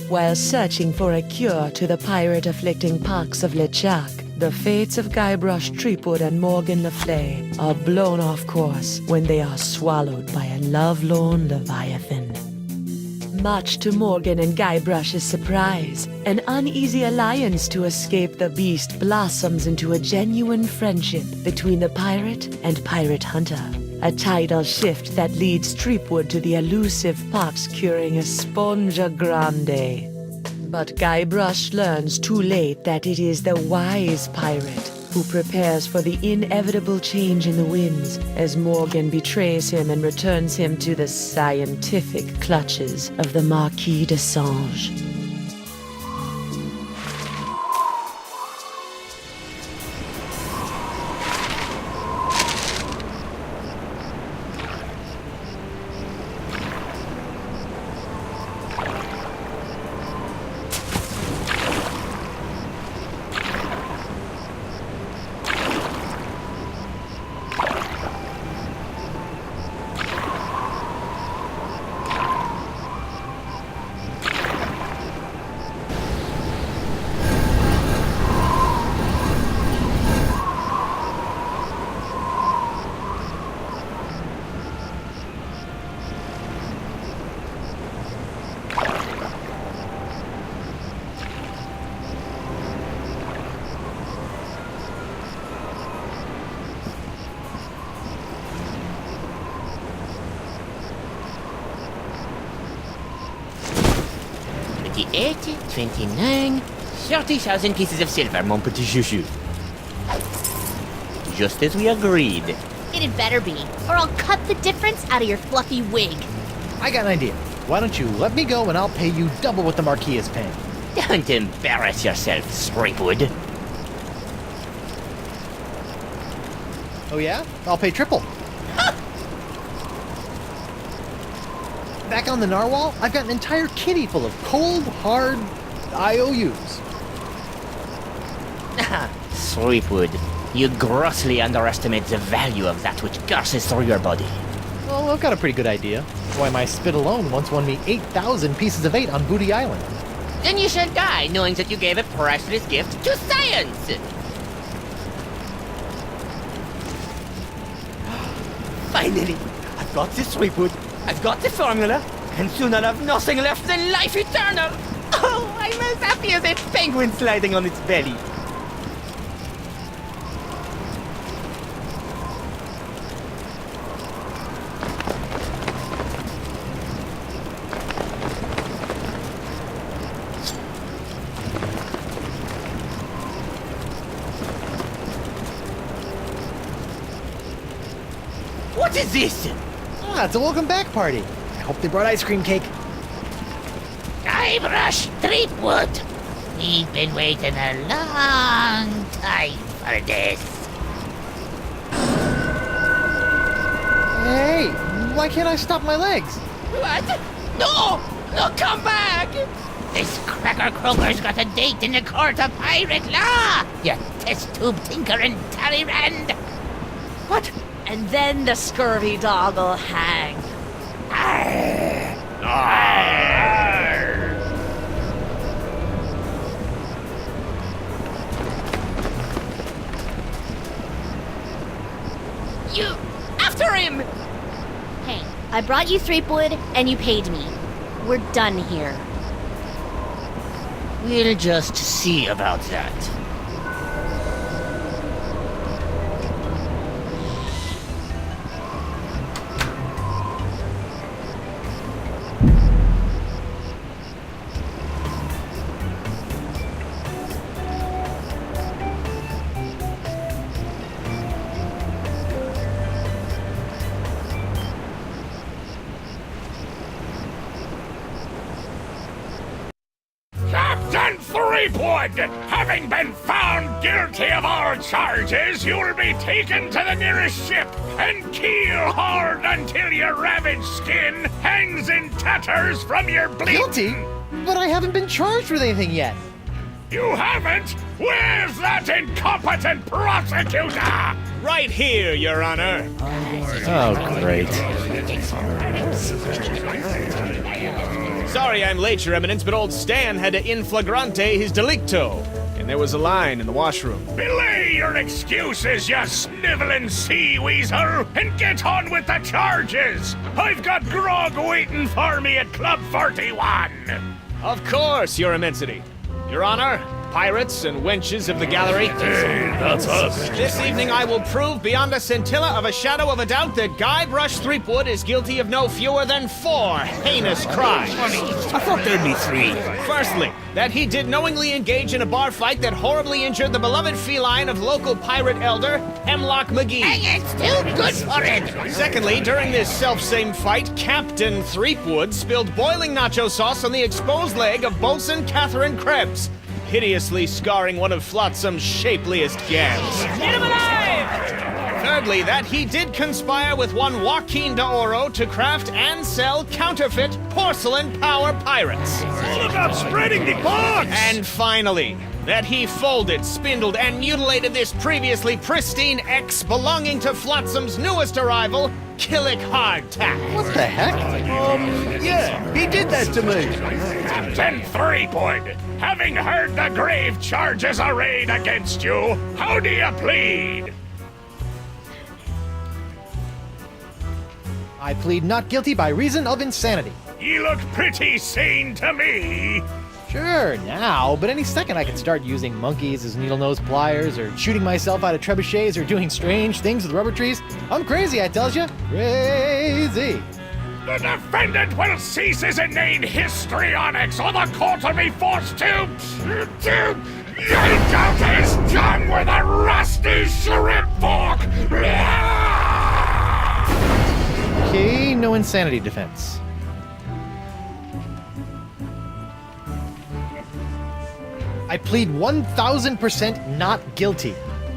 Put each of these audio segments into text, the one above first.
While searching for a cure to the pirate-afflicting pox of LeChuck, the fates of Guybrush Threepwood and Morgan LaFrey are blown off course when they are swallowed by a lovelorn leviathan. Much to Morgan and Guybrush's surprise, an uneasy alliance to escape the beast blossoms into a genuine friendship between the pirate and pirate hunter. A tidal shift that leads Threepwood to the elusive pox-curing Esponja Grande. But Guybrush learns too late that it is the wise pirate who prepares for the inevitable change in the winds as Morgan betrays him and returns him to the scientific clutches of the Marquis de Sange. $28, $29, 30,000 pieces of silver, mon petit chouchou. Just as we agreed. It better be, or I'll cut the difference out of your fluffy wig. I got an idea. Why don't you let me go and I'll pay you double what the Marquis is paying. Don't embarrass yourself, Threepwood. Oh yeah? I'll pay triple. Back on the narwhal, I've got an entire kitty full of cold, hard IOUs. Threepwood, you grossly underestimate the value of that which gushes through your body. Well, I've got a pretty good idea. Why, my spit alone once won me 8,000 pieces of 8 on Booty Island. Then you shall die knowing that you gave a priceless gift to science! Finally, I've got this, Threepwood. I've got the formula, and soon I'll have nothing left than life eternal! Oh, I'm as happy as a penguin sliding on its belly. What is this? Ah, it's a welcome back party. I hope they brought ice cream cake. Guybrush Threepwood. We've been waiting a long time for this. Hey, why can't I stop my legs? What? No! No, come back! This cracker croaker's got a date in the court of pirate law. You test tube tinker and Talleyrand. What? And then the scurvy dog'll hang. Arr! Arr! You... after him! Hey, I brought you Threepwood, and you paid me. We're done here. We'll just see about that. Captain Threepwood, having been found guilty of all charges, you'll be taken to the nearest ship and keel hard until your ravaged skin hangs in tatters from your bleeding. Guilty? But I haven't been charged with anything yet. You haven't? Where's that incompetent prosecutor? Right here, Your Honor. Oh, great. Sorry I'm late, Your Eminence, but old Stan had to in flagrante his delicto. And there was a line in the washroom. Belay your excuses, you sniveling sea weasel, and get on with the charges. I've got grog waiting for me at Club 41. Of course, Your Immensity. Your Honor, pirates and wenches of the gallery. Hey, that's us. This evening I will prove beyond a scintilla of a shadow of a doubt that Guybrush Threepwood is guilty of no fewer than 4 heinous crimes. I thought there'd be 3. Firstly, that he did knowingly engage in a bar fight that horribly injured the beloved feline of local pirate elder, Hemlock McGee. And it's too good for it. Secondly, during this self-same fight, Captain Threepwood spilled boiling nacho sauce on the exposed leg of Bosun Catherine Krebs, hideously scarring one of Flotsam's shapeliest gams. Get him alive! Thirdly, that he did conspire with one Joaquin de Oro to craft and sell counterfeit porcelain power pirates. All about spreading the box. And finally, that he folded, spindled, and mutilated this previously pristine X belonging to Flotsam's newest arrival, Killick Hardtack. What the heck? Yeah, he did that to me. Captain Threepwood, having heard the grave charges arrayed against you, how do you plead? I plead not guilty by reason of insanity. You look pretty sane to me. Sure, now, but any second I can start using monkeys as needle-nose pliers, or shooting myself out of trebuchets, or doing strange things with rubber trees. I'm crazy, I tells you. Crazy. The defendant will cease his inane histrionics, or the court will be forced to yank out his tongue with a rusty shrimp fork. Okay, no insanity defense. I plead 1000% not guilty.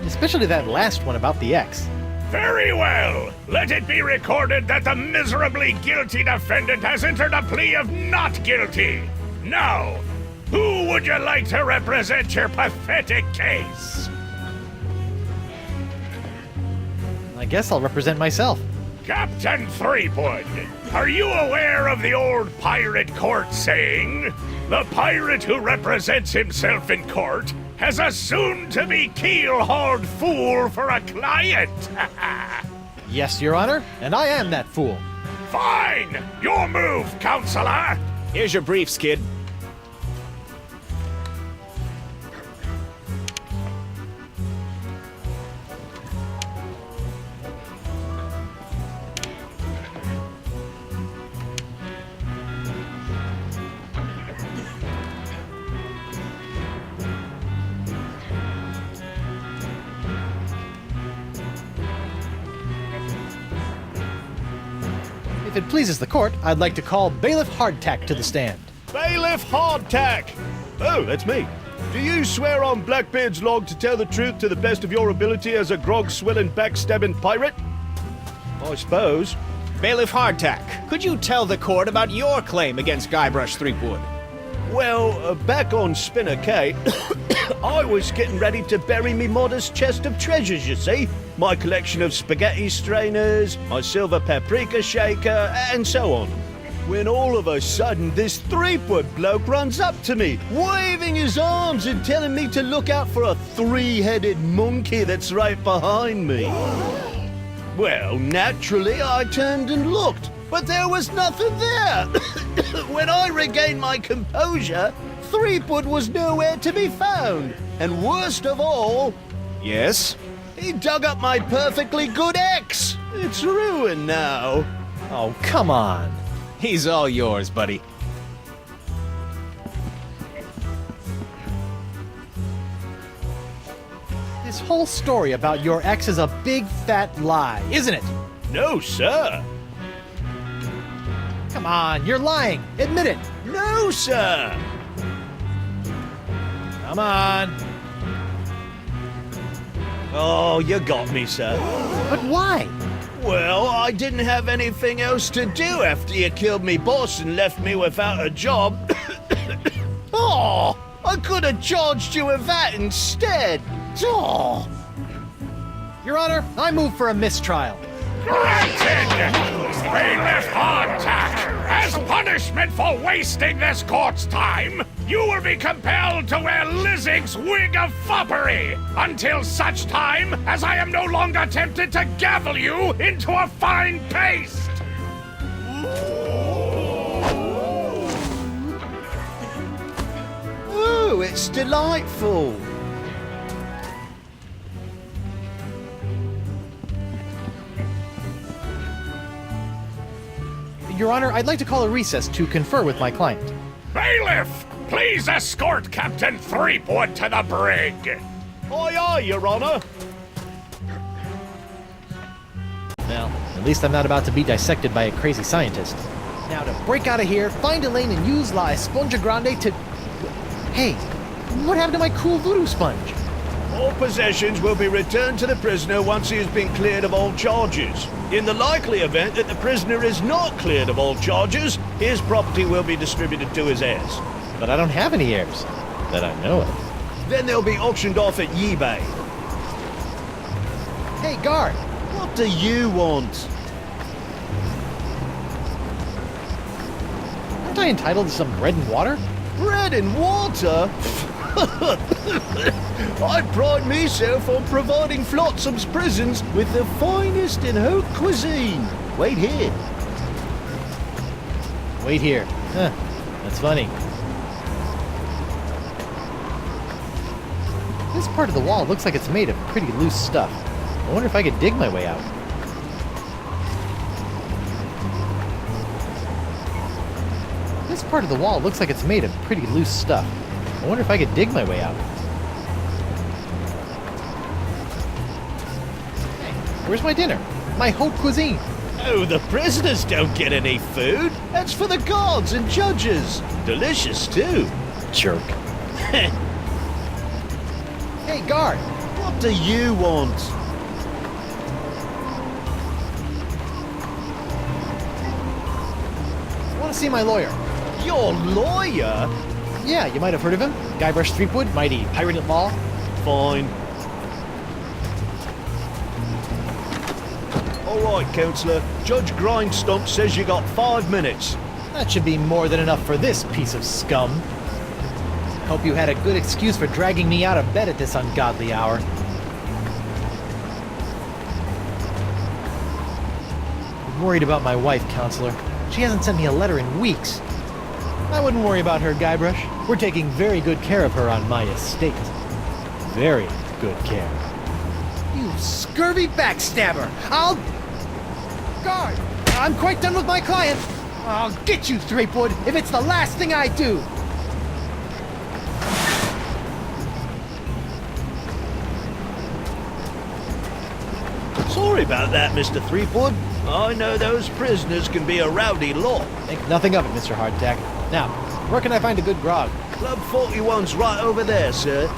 Especially that last one about the X. Very well. Let it be recorded that the miserably guilty defendant has entered a plea of not guilty. Now, who would you like to represent your pathetic case? I guess I'll represent myself. Captain Threepwood, are you aware of the old pirate court saying, the pirate who represents himself in court has a soon-to-be keel-hauled fool for a client? Yes, Your Honor, and I am that fool. Fine! Your move, Counselor! Here's your briefs, kid. If it pleases the court, I'd like to call Bailiff Hardtack to the stand. Bailiff Hardtack! Oh, that's me. Do you swear on Blackbeard's log to tell the truth to the best of your ability as a grog-swilling, backstabbing pirate? I suppose. Bailiff Hardtack, could you tell the court about your claim against Guybrush Threepwood? Well, back on Spinner Cay, I was getting ready to bury me modest chest of treasures, you see. My collection of spaghetti strainers, my silver paprika shaker, and so on. When all of a sudden, this Threepwood bloke runs up to me, waving his arms and telling me to look out for a 3-headed monkey that's right behind me. Well, naturally, I turned and looked, but there was nothing there. When I regained my composure, Threepwood was nowhere to be found. And worst of all... Yes? He dug up my perfectly good X. It's ruined now. Oh, come on. He's all yours, buddy. This whole story about your ex is a big fat lie, isn't it? No, sir. Come on, you're lying. Admit it. No, sir. Come on. Oh, you got me, sir. But why? Well, I didn't have anything else to do after you killed me boss and left me without a job. Oh, I could have charged you with that instead. Oh. Your Honor, I move for a mistrial. Granted! Bailiff Hardtack, As punishment for wasting this court's time, you will be compelled to wear Lizzig's wig of foppery until such time as I am no longer tempted to gavel you into a fine paste. Ooh, it's delightful. Your Honor, I'd like to call a recess to confer with my client. Bailiff, please escort Captain Threepwood to the brig. Aye, aye, Your Honor. Well, at least I'm not about to be dissected by a crazy scientist. Now to break out of here, find Elaine and use La Esponja Grande to... Hey, what happened to my cool voodoo sponge? All possessions will be returned to the prisoner once he has been cleared of all charges. In the likely event that the prisoner is not cleared of all charges, his property will be distributed to his heirs. But I don't have any heirs that I know of. Then they'll be auctioned off at eBay. Hey, guard! What do you want? Aren't I entitled to some bread and water? Bread and water? I pride myself on providing Flotsam's prisons with the finest in haute cuisine. Wait here. Wait here. Huh, that's funny. This part of the wall looks like it's made of pretty loose stuff. I wonder if I could dig my way out. This part of the wall looks like it's made of pretty loose stuff. I wonder if I could dig my way out. Hey, where's my dinner? My haute cuisine. Oh, the prisoners don't get any food. That's for the guards and judges. Delicious, too. Jerk. Hey, guard! What do you want? I want to see my lawyer. Your lawyer? Yeah, you might have heard of him. Guybrush Threepwood, mighty pirate at law. Fine. All right, Counselor. Judge Grindstump says you got 5 minutes. That should be more than enough for this piece of scum. Hope you had a good excuse for dragging me out of bed at this ungodly hour. I'm worried about my wife, Counselor. She hasn't sent me a letter in weeks. I wouldn't worry about her, Guybrush. We're taking very good care of her on my estate. Very good care. You scurvy backstabber! I'll... Guard! I'm quite done with my client! I'll get you, Threepwood, if it's the last thing I do! Sorry about that, Mr. Threepwood. I know those prisoners can be a rowdy lot. Think nothing of it, Mr. Hardtack. Now, where can I find a good grog? Club 41's right over there, sir.